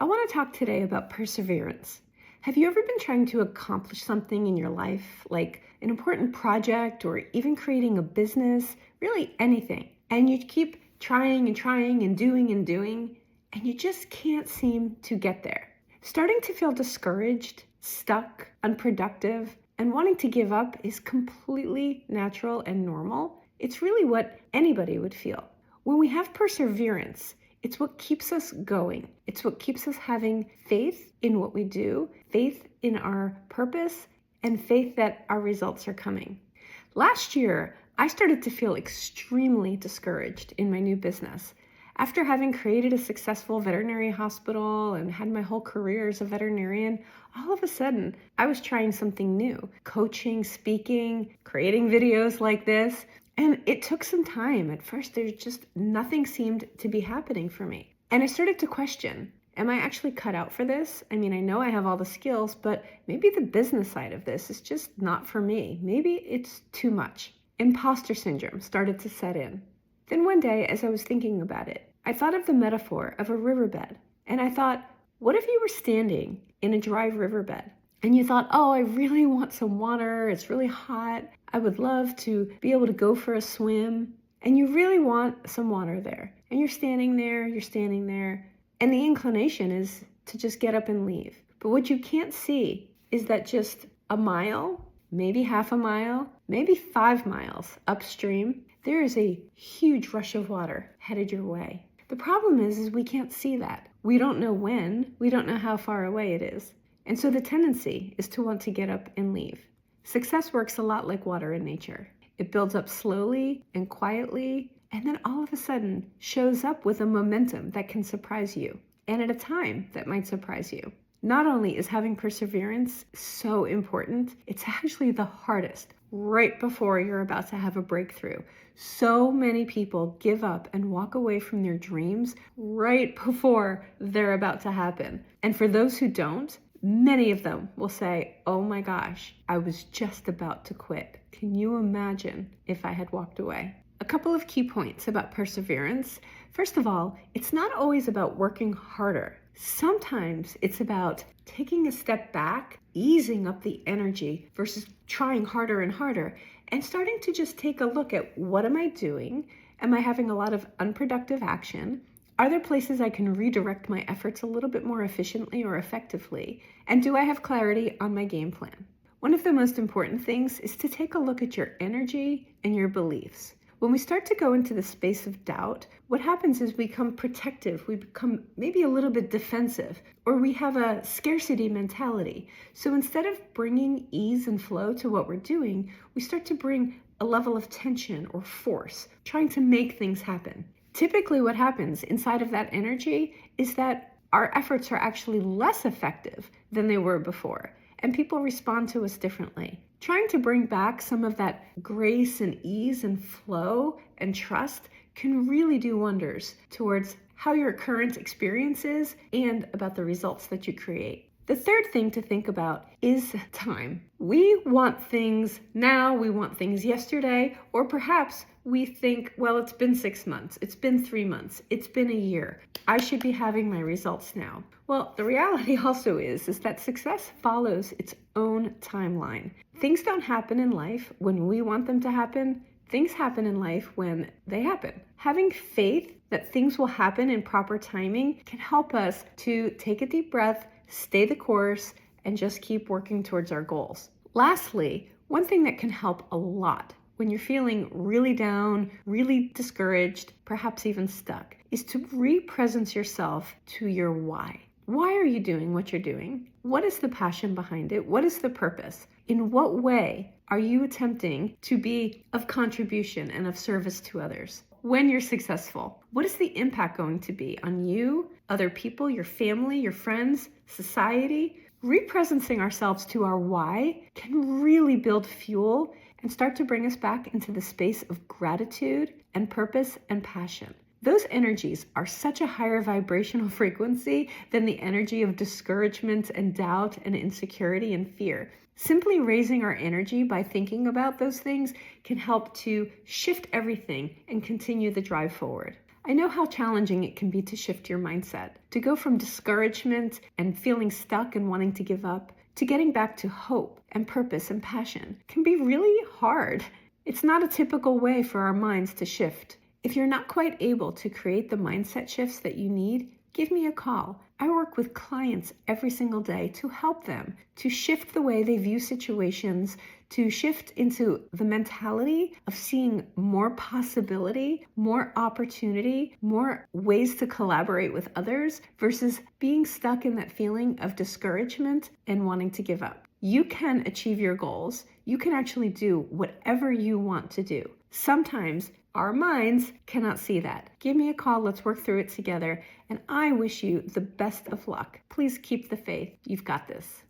I want to talk today about perseverance. Have you ever been trying to accomplish something in your life, like an important project or even creating a business, really anything, and you keep trying and trying and doing, and you just can't seem to get there? Starting to feel discouraged, stuck, unproductive, and wanting to give up is completely natural and normal. It's really what anybody would feel. When we have perseverance, it's what keeps us going. It's what keeps us having faith in what we do, faith in our purpose, and faith that our results are coming. Last year, I started to feel extremely discouraged in my new business. After having created a successful veterinary hospital and had my whole career as a veterinarian, all of a sudden, I was trying something new, coaching, speaking, creating videos like this. And it took some time. At first, there's just nothing seemed to be happening for me. And I started to question, am I actually cut out for this? I mean, I know I have all the skills, but maybe the business side of this is just not for me. Maybe it's too much. Imposter syndrome started to set in. Then one day, as I was thinking about it, I thought of the metaphor of a riverbed. And I thought, what if you were standing in a dry riverbed? And you thought, oh, I really want some water. It's really hot. I would love to be able to go for a swim. And you really want some water there. And you're standing there, and the inclination is to just get up and leave. But what you can't see is that just a mile, maybe half a mile, maybe 5 miles upstream, there is a huge rush of water headed your way. The problem is we can't see that. We don't know when, we don't know how far away it is. And so the tendency is to want to get up and leave. Success works a lot like water in nature. It builds up slowly and quietly, and then all of a sudden shows up with a momentum that can surprise you, and at a time that might surprise you. Not only is having perseverance so important, it's actually the hardest right before you're about to have a breakthrough. So many people give up and walk away from their dreams right before they're about to happen. And for those who don't, many of them will say, oh my gosh, I was just about to quit. Can you imagine if I had walked away? A couple of key points about perseverance. First of all, it's not always about working harder. Sometimes it's about taking a step back, easing up the energy versus trying harder and harder, and starting to just take a look at what am I doing? Am I having a lot of unproductive action? Are there places I can redirect my efforts a little bit more efficiently or effectively? And do I have clarity on my game plan? One of the most important things is to take a look at your energy and your beliefs. When we start to go into the space of doubt, what happens is we become protective, we become maybe a little bit defensive, or we have a scarcity mentality. So instead of bringing ease and flow to what we're doing, we start to bring a level of tension or force, trying to make things happen. Typically what happens inside of that energy is that our efforts are actually less effective than they were before, and people respond to us differently. Trying to bring back some of that grace and ease and flow and trust can really do wonders towards how your current experience is and about the results that you create. The third thing to think about is time. We want things now, we want things yesterday, or perhaps we think, well, it's been 6 months, it's been 3 months, it's been a year. I should be having my results now. Well, the reality also is that success follows its own timeline. Things don't happen in life when we want them to happen. Things happen in life when they happen. Having faith that things will happen in proper timing can help us to take a deep breath, stay the course, and just keep working towards our goals. Lastly, one thing that can help a lot when you're feeling really down, really discouraged, perhaps even stuck, is to re-presence yourself to your why. Why are you doing what you're doing? What is the passion behind it? What is the purpose? In what way are you attempting to be of contribution and of service to others? When you're successful, what is the impact going to be on you, other people, your family, your friends, society? Represencing ourselves to our why can really build fuel and start to bring us back into the space of gratitude and purpose and passion. Those energies are such a higher vibrational frequency than the energy of discouragement and doubt and insecurity and fear. Simply raising our energy by thinking about those things can help to shift everything and continue the drive forward. I know how challenging it can be to shift your mindset, to go from discouragement and feeling stuck and wanting to give up, to getting back to hope and purpose and passion can be really hard. It's not a typical way for our minds to shift. If you're not quite able to create the mindset shifts that you need, give me a call. I work with clients every single day to help them to shift the way they view situations, to shift into the mentality of seeing more possibility, more opportunity, more ways to collaborate with others versus being stuck in that feeling of discouragement and wanting to give up. You can achieve your goals. You can actually do whatever you want to do. Sometimes our minds cannot see that. Give me a call. Let's work through it together. And I wish you the best of luck. Please keep the faith. You've got this.